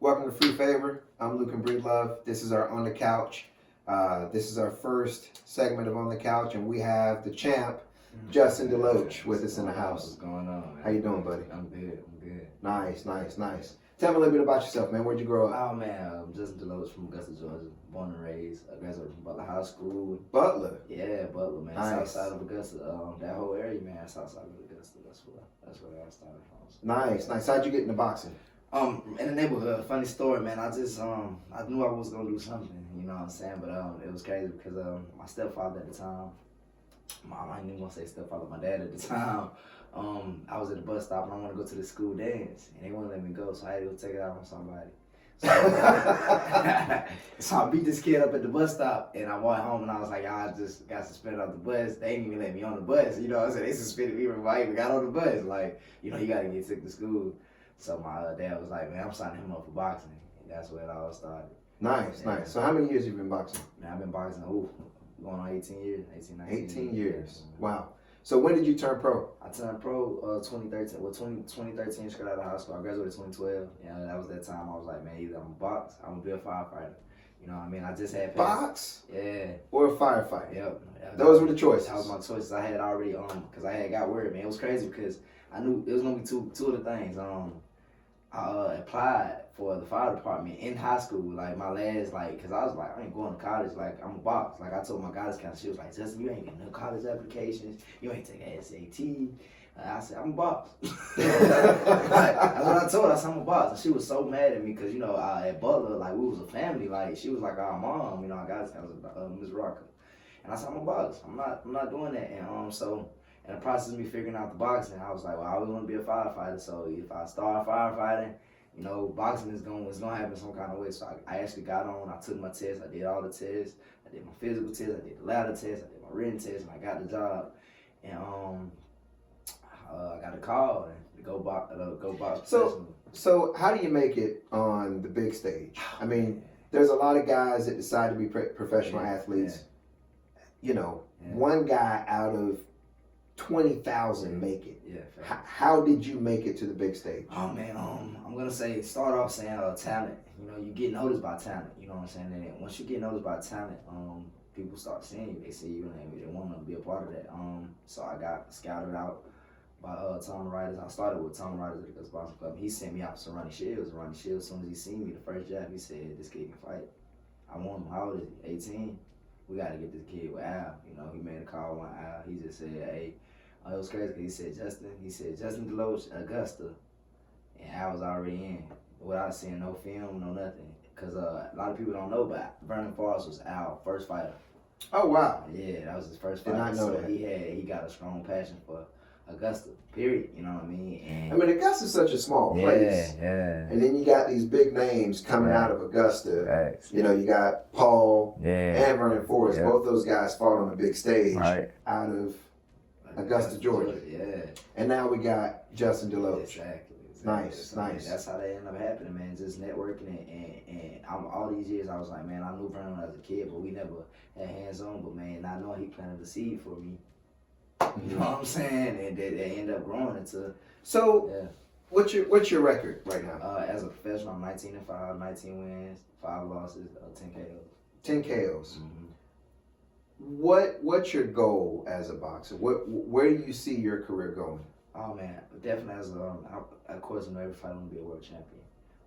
Welcome to Free Favor. I'm Luke and Breedlove. This is our On the Couch. This is our first segment of On the Couch, and we have the champ, Justin DeLoach, with us in the house. What's going on, man? How you doing, buddy? I'm good. I'm good. Nice. Tell me a little bit about yourself, man. Where'd you grow up? Oh man, I'm Justin DeLoach from Augusta, Georgia. Born and raised. I graduated from Butler High School. Butler. Yeah, Butler, man. Nice. South side of Augusta. That whole area, man. South side of Augusta. That's where I started from. Nice. How'd you get into boxing? In the neighborhood. Funny story, man. I just I knew I was gonna do something. You know what I'm saying? But it was crazy because my stepfather at the time. I ain't even gonna say stepfather. My dad at the time. I was at the bus stop and I wanted to go to the school dance, and they wouldn't let me go, so I had to go take it out on somebody. So I beat this kid up at the bus stop, and I went home, and I was like, I just got suspended off the bus. They didn't even let me on the bus. You know what I'm saying? They suspended me before I even got on the bus. Like, you gotta get sick to school. So my dad was like, man, I'm signing him up for boxing, and that's where it all started. Nice. So how many years have you been boxing? Man, I've been boxing, going on 18 years, 18 years. Wow. So when did you turn pro? I turned pro 2013. Well, 2013, straight out of high school. I graduated 2012. Yeah, that was that time. I was like, man, either I'm gonna box, I'm gonna be a firefighter. You know what I mean? I just had box. Yeah. Or a firefighter. Yep. Those were the choices. That was my choices. I had already because I had got worried, man. It was crazy because I knew it was gonna be two of the things. I applied for the fire department in high school, like my last, cause I was like, I ain't going to college, like I'm a box. Like I told my guidance counselor, she was like, Justin, you ain't getting no college applications, you ain't taking SAT. I said, I'm a box. That's what I told her. I said, I'm a box. And she was so mad at me because, at Butler, like we was a family. Like she was like our mom, our guidance counselor, Ms. Rocker. And I said, I'm a box. I'm not doing that. And so in the process of me figuring out the boxing, I was like, well, I always want to be a firefighter. So if I start firefighting, boxing is gonna happen some kind of way. So I actually got on. I took my test. I did all the tests. I did my physical test. I did the ladder test. I did my written test, and I got the job. And I got a call to go box. So how do you make it on the big stage? I mean, there's a lot of guys that decide to be professional athletes. Yeah. One guy out of 20,000 make it. Yeah. How did you make it to the big stage? Oh man, I'm gonna start off saying talent. You get noticed by talent. You know what I'm saying? And then once you get noticed by talent, people start seeing you. They see you and they want to be a part of that. So I got scouted out by Tom Riders. I started with Tom Riders at the Boxing Club. He sent me out to Ronnie Shields. Ronnie Shields, as soon as he seen me the first jab, he said, "This kid can fight." I want him. How old is he? 18. We got to get this kid with Al. He made a call on Al. He just said, hey, it was crazy because he said, Justin DeLoach, Augusta. And Al was already in without seeing no film, no nothing. Because a lot of people don't know, but Vernon Forrest was Al's first fighter. Oh, wow. Yeah, that was his first fighter. Did not know so that. He got a strong passion for Augusta, period. You know what I mean? And Augusta's such a small place. Yeah. And then you got these big names coming out of Augusta. Facts. You got Paul and Vernon Forrest. Yeah. Both those guys fought on a big stage out of Augusta, Georgia. Yeah. And now we got Justin DeLoach. Exactly. Nice. That's how that ended up happening, man. Just networking and all these years I was like, man, I knew Vernon as a kid, but we never had hands on. But man, I know he planted the seed for me. You know what I'm saying? And they end up growing into. So, what's your record right now? As a professional, I'm 19-5, 19 wins, 5 losses, 10 KOs. 10 KOs. Mm-hmm. What's your goal as a boxer? Where do you see your career going? Oh man, definitely as of course, every fight I want to be a world champion.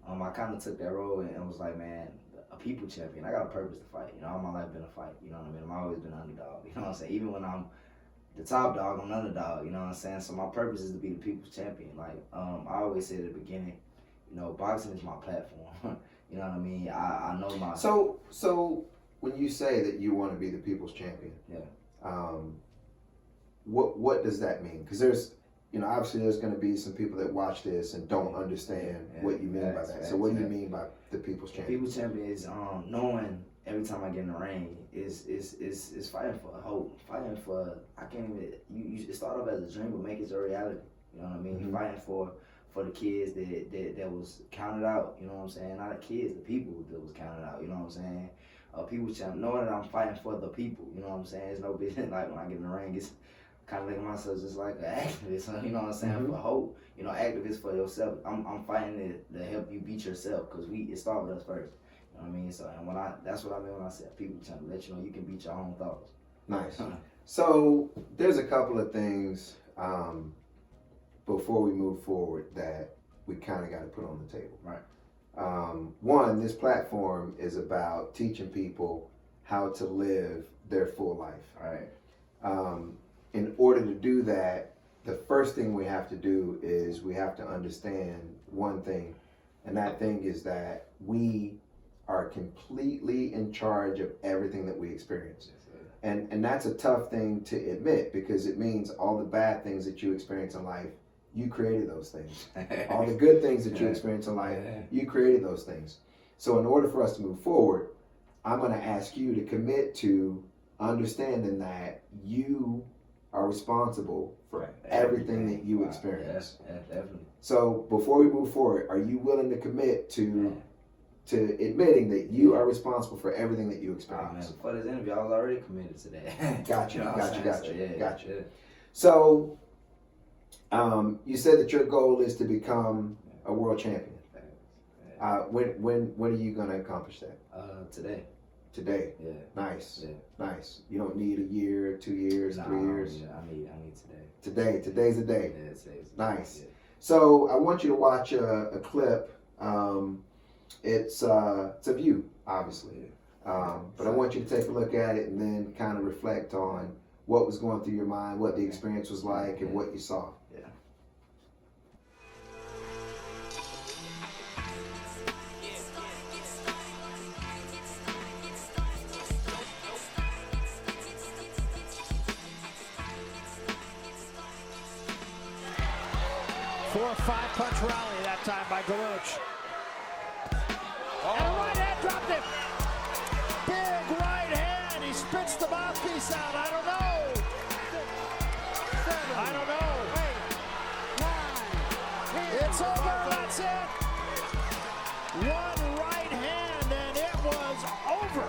I kind of took that role and was like, man, a people champion. I got a purpose to fight. All my life been a fight. You know what I mean? I've always been an underdog. You know what I'm saying? Even when I'm the top dog, I'm an underdog. You know what I'm saying? So my purpose is to be the people's champion. Like I always said at the beginning, boxing is my platform. You know what I mean? I know my. So when you say that you want to be the people's champion, what does that mean? Because there's obviously there's going to be some people that watch this and don't understand what you mean by that. So what do you mean by the people's champion? The people's champion is knowing every time I get in the ring is fighting for hope, fighting for I can't even you start off as a dream but make it a reality. You know what I mean? Mm-hmm. Fighting for the kids that was counted out. You know what I'm saying? Not the kids, the people that was counted out. You know what I'm saying? People's champion, knowing that I'm fighting for the people. You know what I'm saying? It's no business like when I get in the ring. kind of look at myself just like an activist, you know what I'm saying, Mhm. for hope. You know, activist for yourself. I'm fighting to help you beat yourself because it started with us first. You know what I mean? So, and that's what I mean when I said people trying to let you know you can beat your own thoughts. Nice. So there's a couple of things before we move forward that we kind of got to put on the table. Right. One, this platform is about teaching people how to live their full life. Right. In order to do that, the first thing we have to do is we have to understand one thing, and that thing is that we are completely in charge of everything that we experience. And that's a tough thing to admit because it means all the bad things that you experience in life, you created those things. All the good things that you experience in life, you created those things. So in order for us to move forward, I'm going to ask you to commit to understanding that you are responsible for everything that you experience. Yeah, definitely. So before we move forward, are you willing to commit to admitting that you are responsible for everything that you experience? Man, before this interview, I was already committed to that. Gotcha, You know what I'm gotcha. saying? So, So you said that your goal is to become a world champion. When are you going to accomplish that? Today. Today. Yeah. Nice. Yeah. Nice. You don't need a year, 2 years, 3 years. Yeah, I need today. Today's the day. Yeah, today's Nice. Yeah. So I want you to watch a clip. It's of you, obviously. But I want you to take a look at it and then kind of reflect on what was going through your mind, what the experience was like, and what you saw. Yeah. 4 or 5 punch rally that time by DeLoach. And a right hand dropped him. Big right hand. He spits the mouthpiece out. I don't know. 7, I don't know. 8, 9, 10. It's over. That's it. One right hand and it was over.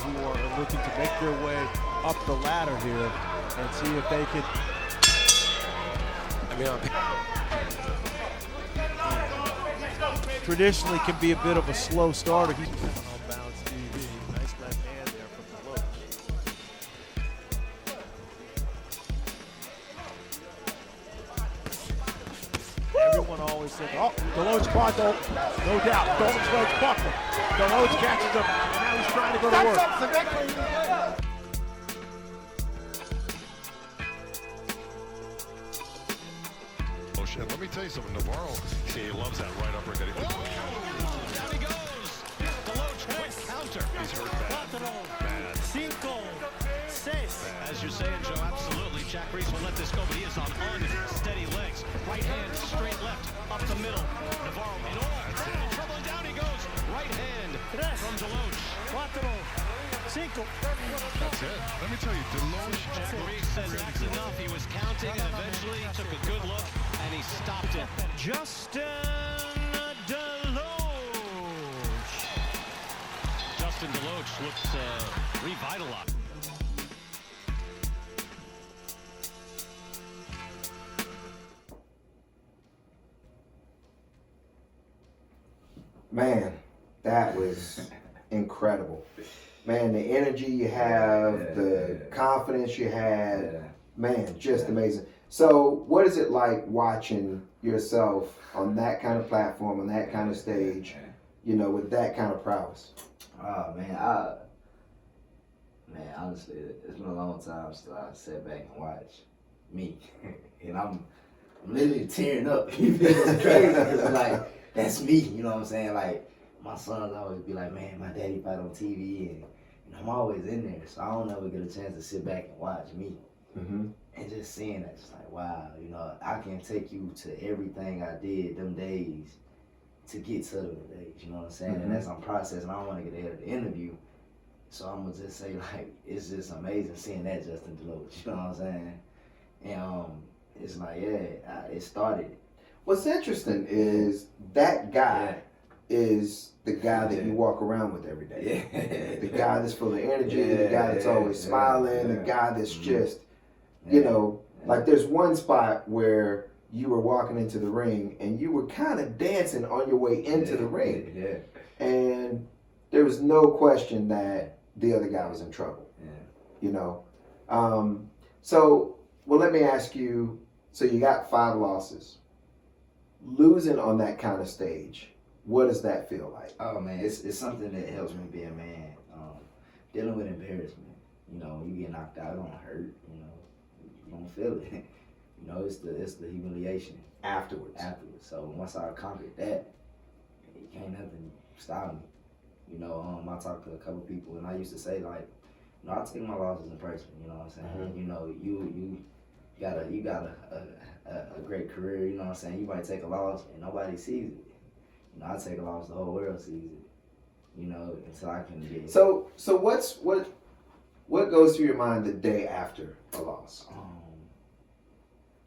Who are looking to make their way up the ladder here and see if they can. Traditionally can be a bit of a slow starter. He's on Bounce TV. Nice left hand there from DeLoach. Everyone always says, oh, DeLoach caught no doubt. DeLoach buckler. DeLoach catches him, and now he's trying to go to work. And let me tell you something, Navarro, he loves that right uppercut. Down he goes. DeLoach, quick counter. He's hurt bad. 5, 6. As you're saying, Joe, absolutely. Jack Reese will let this go, but he is on unsteady legs. Right hand, straight left, up the middle. Navarro in all trouble, and down he goes. Right hand from DeLoach. 4, 5. That's it. Let me tell you, DeLoach. Jack Reese said that's enough. He was counting and eventually took a good look and he stopped it. Justin DeLoach. Justin DeLoach looks revitalized. Man, that was incredible. Man, the energy you have, the confidence you had, man, just amazing. So what is it like watching yourself on that kind of platform, on that kind of stage, you know, with that kind of prowess? Oh, man, honestly, it's been a long time since I sat back and watched me. And I'm literally tearing up. It's crazy. It's like, that's me, you know what I'm saying? Like, my sons always be like, man, my daddy fight on TV, and I'm always in there, so I don't ever get a chance to sit back and watch me. Mm-hmm. And just seeing that, just like, wow, you know, I can take you to everything I did them days to get to them days, you know what I'm saying? And as I'm processing, I don't want to get ahead of the interview, so I'm going to just say, like, it's just amazing seeing that Justin DeLoach, you know what I'm saying? And it's like, it started. What's interesting is that guy is the guy that you walk around with every day. Yeah. The guy that's full of energy, the guy that's always smiling, the guy that's just, like there's one spot where you were walking into the ring and you were kind of dancing on your way into the ring. Yeah. And there was no question that the other guy was in trouble. So, let me ask you, so you got 5 losses. Losing on that kind of stage, what does that feel like? Oh man, it's something that helps me be a man. Dealing with embarrassment, you get knocked out, it don't hurt. You don't feel it. It's the humiliation Afterwards. So once I conquered that, it can't nothing stop me. I talked to a couple people and I used to say like, I take my losses in person. You know what I'm saying? Mm-hmm. You got a great career. You know what I'm saying? You might take a loss and nobody sees it. I take a loss, the whole world sees it. Until I can get. So what goes through your mind the day after a loss?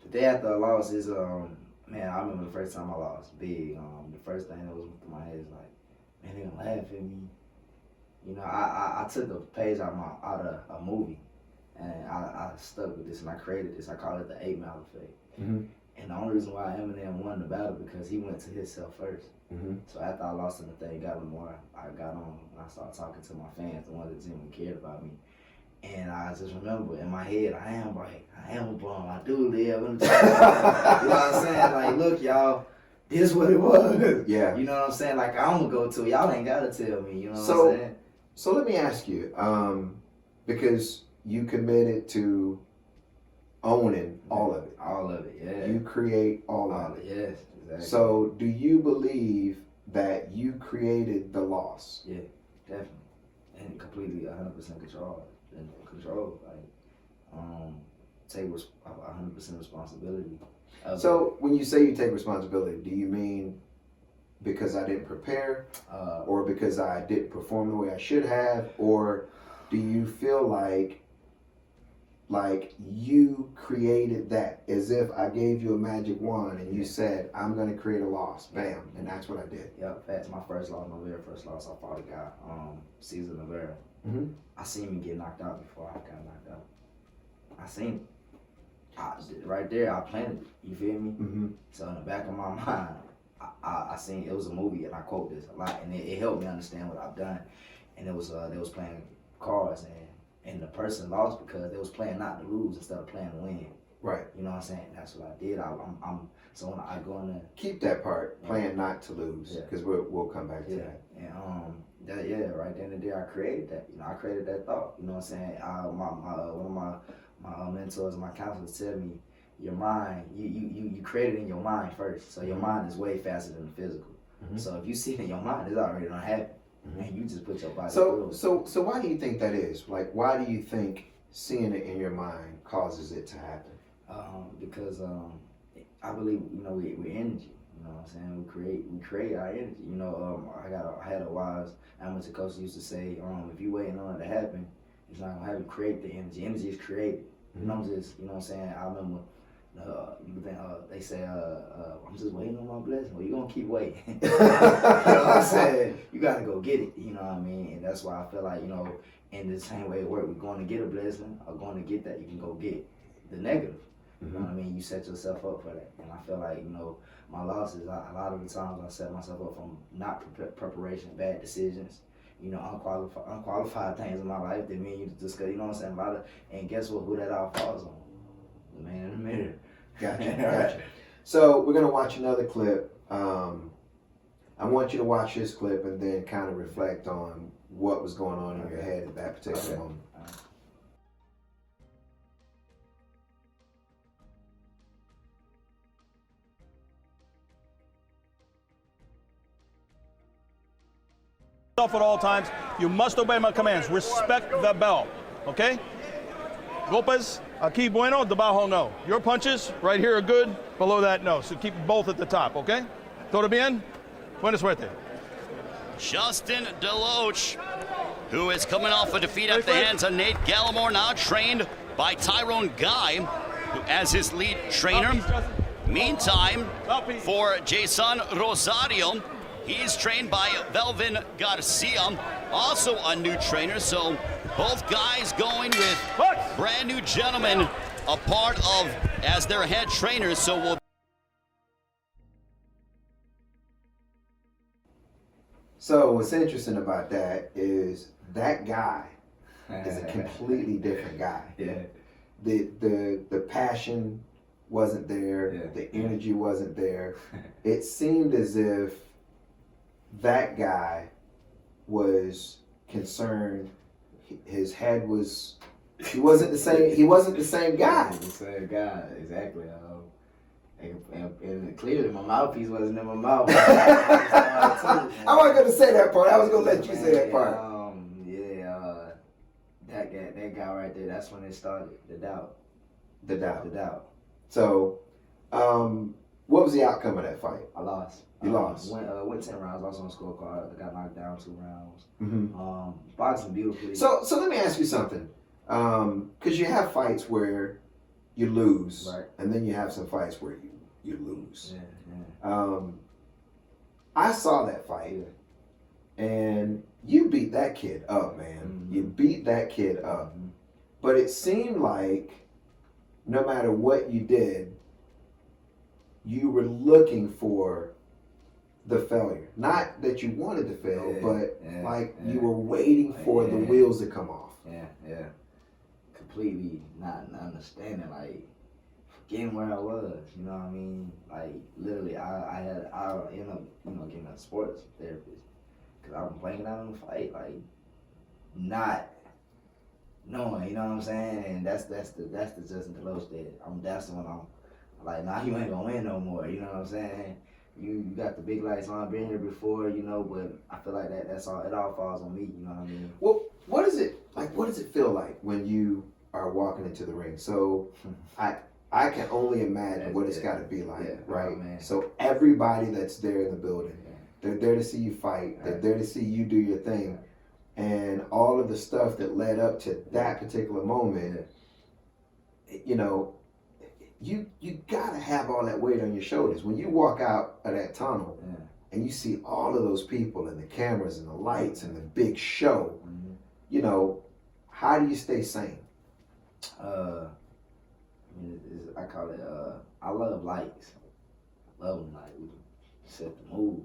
The day after a loss is man, I remember the first time I lost big. The first thing that was through my head is like, man, they gonna laugh at me. I took a page out of a movie, and I stuck with this and I created this. I call it the 8 Mile effect. Mm-hmm. And the only reason why Eminem won the battle because he went to himself first. Mm-hmm. So after I lost him the thing, got him more. I got on and I started talking to my fans, the ones that genuinely cared about me. And I just remember in my head, I am a bum. I do live in the you know what I'm saying? Like, look, y'all, this is what it was. Yeah. You know what I'm saying? Like, I'm gonna go to it. Y'all ain't gotta tell me. You know what I'm saying? So let me ask you, because you committed to owning all of it. All of it, yeah. You create all of it. Yes, exactly. So do you believe that you created the loss? Yeah, definitely. And completely 100% control. Like, take 100% responsibility. So when you say you take responsibility, do you mean because I didn't prepare, or because I didn't perform the way I should have, or do you feel like you created that, as if I gave you a magic wand and you said, I'm going to create a loss, bam, and that's what I did? Yeah, that's my first loss, my very first loss. I fought a guy, Cesar Navarro. Mm-hmm. I seen him get knocked out before I got knocked out. I seen it. Right there, I planted it. You feel me? Mm-hmm. So in the back of my mind, I seen it was a movie, and I quote this a lot, and it helped me understand what I've done. And it was they was playing cards, and the person lost because they was playing not to lose instead of playing to win. Right. You know what I'm saying? That's what I did. So when I go in there, keep that part, playing not to lose, because we'll come back to that. And right then and there, I created that. I created that thought. You know what I'm saying? One of my mentors and my counselors tell me, your mind, you create it in your mind first. So your mind is way faster than the physical. Mm-hmm. So if you see it in your mind, it's already gonna happen. Mm-hmm. And you just put your body through it. So why do you think that is? Like, why do you think seeing it in your mind causes it to happen? Because I believe we're energy. You know what I'm saying? We create our energy. I had a wise amateur coach who used to say, if you waiting on it to happen, it's not gonna happen. Create the energy. Energy is created. Mm-hmm. I'm just, you know what I'm saying? I remember they say, I'm just waiting on my blessing. Well, you're gonna keep waiting. You know what I'm saying? You gotta go get it. You know what I mean? And that's why I feel like, in the same way it works, we're going to get a blessing or going to get that, you can go get the negative. Mm-hmm. You know what I mean? You set yourself up for that. And I feel like, my losses, a lot of the times I set myself up from not preparation, bad decisions, unqualified things in my life that me and you discuss, you know what I'm saying? And guess what? Who that all falls on? The man in the mirror. Gotcha. So we're going to watch another clip. I want you to watch this clip and then kind of reflect on what was going on in your head at that particular moment. At all times, you must obey my commands. Respect the bell, okay? Golpes, aquí bueno, debajo no. Your punches right here are good, below that no. So keep both at the top, okay? Todo bien? Buena suerte. Justin DeLoach, who is coming off a defeat at the hands of Nate Gallimore, now trained by Tyrone Guy, who as his lead trainer. Meantime, for Jason Rosario, He's trained by Velvin Garcia, also a new trainer. So both guys going with brand new gentlemen, a part of as their head trainers. So we'll. So what's interesting about that is that guy is a completely different guy. Yeah. The passion wasn't there. Yeah. The energy wasn't there. It seemed as if that guy was concerned. His head was. He wasn't the same. He wasn't the same guy. The same guy, exactly. And clearly my mouthpiece wasn't in my mouth. I wasn't gonna say that part. I was gonna let you say that part. That guy right there. That's when it started. The doubt. The doubt. The doubt. So, what was the outcome of that fight? I lost. You lost. Went 10 rounds. Lost on the scorecard. I got knocked down 2 rounds. Mm-hmm. Boxing beautifully. So let me ask you something. Because you have fights where you lose, right, and then you have some fights where you lose. Yeah. I saw that fight, and you beat that kid up, man. Mm-hmm. You beat that kid up. Mm-hmm. But it seemed like no matter what you did, you were looking for the failure. Not that you wanted to fail, but you were waiting for the wheels to come off. Yeah. Completely not understanding, like, forgetting where I was, you know what I mean? Like, literally, I ended up, getting a sports therapist because I was playing out in the fight, like, not knowing, you know what I'm saying? And that's the Justin DeLoach that that's the one I'm like, nah, you ain't gonna win no more, you know what I'm saying? You got the big lights on, been here before, but I feel like that's all. It all falls on me, you know what I mean? Well, what is it like? What does it feel like when you are walking into the ring? So, I can only imagine what it's got to be like, right? Man. So everybody that's there in the building, they're there to see you fight. They're there to see you do your thing, and all of the stuff that led up to that particular moment. You gotta have all that weight on your shoulders when you walk out of that tunnel and you see all of those people and the cameras and the lights and the big show. How do you stay sane? I call it. I love lights. Love them, like, we set the mood,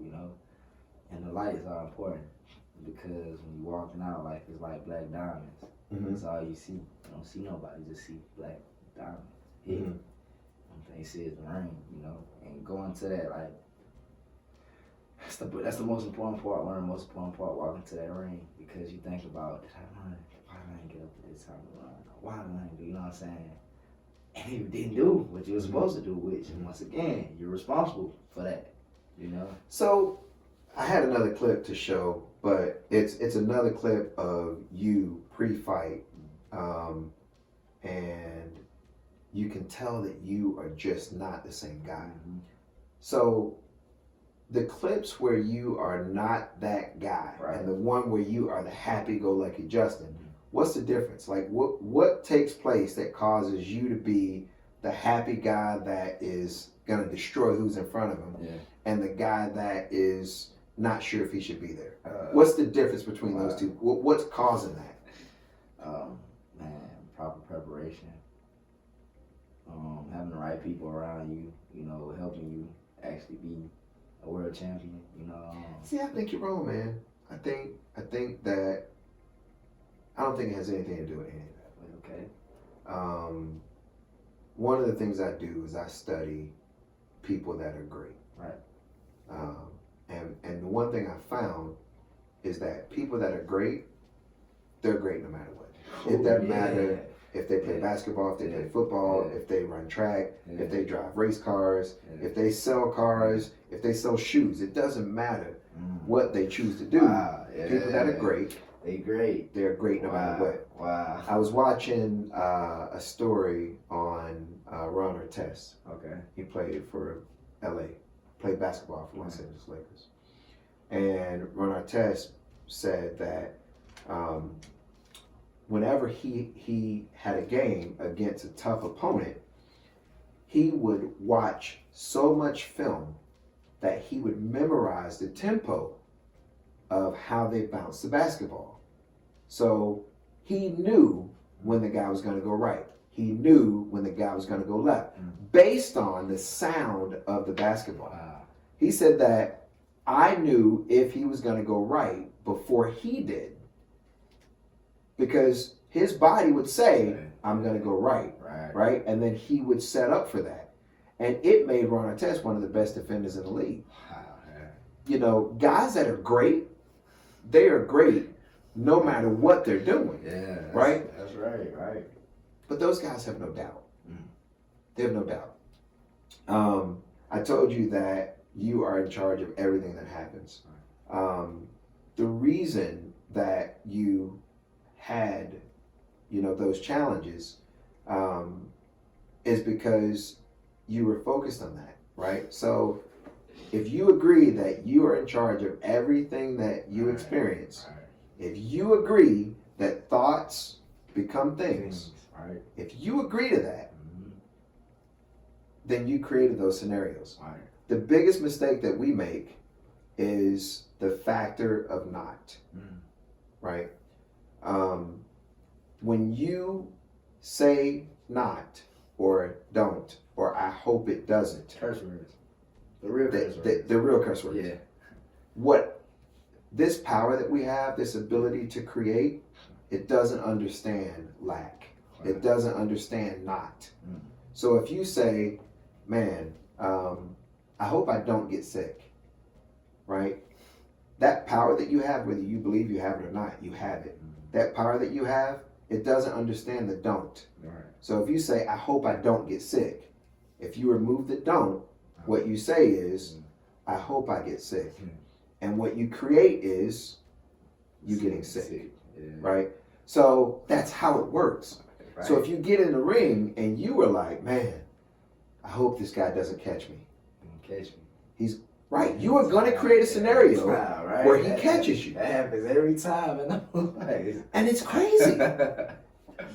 and the lights are important because when you're walking out, like, it's like black diamonds. Mm-hmm. That's all you see. You don't see nobody. You just see black diamonds. Yeah. Mm-hmm. They see is the ring, and going to that, like, that's the most important part. One of the most important part, walking to that ring, because you think about, did I run? Why did I get up at this time to run? Why did I do? You know what I'm saying? And you didn't do what you were supposed to do, which, once again, you're responsible for that. So, I had another clip to show, but it's another clip of you pre-fight, and you can tell that you are just not the same guy. Mm-hmm. So the clips where you are not that guy, right, and the one where you are the happy-go-lucky Justin, mm-hmm, what's the difference? Like, what takes place that causes you to be the happy guy that is going to destroy who's in front of him, and the guy that is not sure if he should be there? What's the difference between those two? What's causing that? Proper preparation. Having the right people around you, helping you actually be a world champion, See, I think you're wrong, man. I think that I don't think it has anything to do with any of that. Okay. One of the things I do is I study people that are great. Right. And the one thing I found is that people that are great, they're great no matter what. It doesn't matter if they play basketball, if they play football, if they run track, if they drive race cars, if they sell cars, if they sell shoes. It doesn't matter what they choose to do. People that are great, they're great no matter what. Wow. I was watching a story on Ron Artest. Okay. He played for LA, played basketball for Los Angeles Lakers. And Ron Artest said that whenever he had a game against a tough opponent, he would watch so much film that he would memorize the tempo of how they bounced the basketball. So he knew when the guy was going to go right. He knew when the guy was going to go left, based on the sound of the basketball. Wow. He said that I knew if he was going to go right before he did, because his body would say, I'm going to go right, right? And then he would set up for that. And it made Ron Artest one of the best defenders in the league. Wow. You know, guys that are great, they are great no matter what they're doing. Yeah. Right? That's right. But those guys have no doubt. They have no doubt. I told you that you are in charge of everything that happens. The reason that you had, you know, those challenges is because you were focused on that, right? So if you agree that you are in charge of everything that you experience, if you agree that thoughts become things, if you agree to that, then you created those scenarios. The biggest mistake that we make is the factor of not, right? When you say not or don't or I hope it doesn't, Curse words. The real curse words. The real curse words. Yeah. What this power that we have, this ability to create, it doesn't understand lack. It doesn't understand not. So if you say, man, I hope I don't get sick, right? That power that you have, whether you believe you have it or not, you have it. That power that you have, it doesn't understand the don't. So if you say, I hope I don't get sick, if you remove the don't, what you say is, I hope I get sick. And what you create is you getting sick, right? So that's how it works. So if you get in the ring and you were like, man, I hope this guy doesn't catch me. He's right. You are going to create a scenario where he catches you. That happens every time. And it's crazy.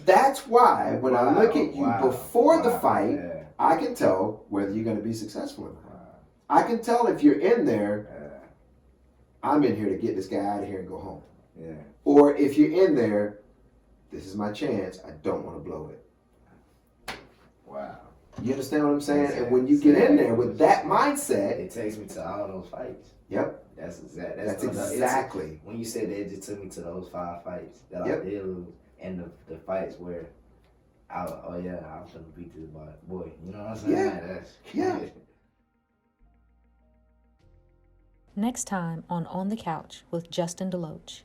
That's why when I look at you before the fight, I can tell whether you're going to be successful or not. I can tell if you're in there, I'm in here to get this guy out of here and go home. Or if you're in there, this is my chance. I don't want to blow it. Wow. You understand what I'm saying? And when you get in there with that mindset, it takes me to all those fights. Yep. That's exactly. When you said that, it just took me to those 5 fights that I did lose, and the fights where I'm gonna beat this boy. You know what I'm saying? Yeah. Next time on the Couch with Justin DeLoach.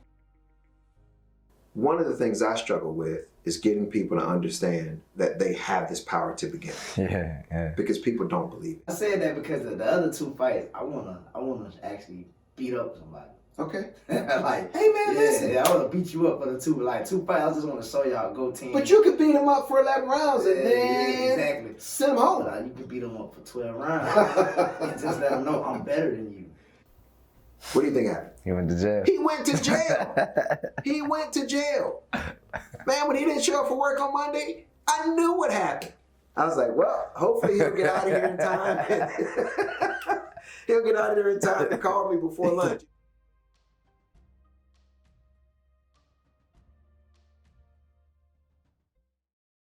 One of the things I struggle with is getting people to understand that they have this power to begin. Because people don't believe it. I said that because of the other 2 fights, I wanna actually beat up somebody. Okay. Like, hey man, listen. I wanna beat you up for the 2 fights. I just wanna show y'all go team. But you could beat them up for 11 rounds and then send them home. But you can beat them up for 12 rounds and just let them know I'm better than you. What do you think happened? He went to jail. He went to jail. He went to jail. Man, when he didn't show up for work on Monday, I knew what happened. I was like, well, hopefully he'll get out of here in time. He'll get out of there in time to call me before lunch.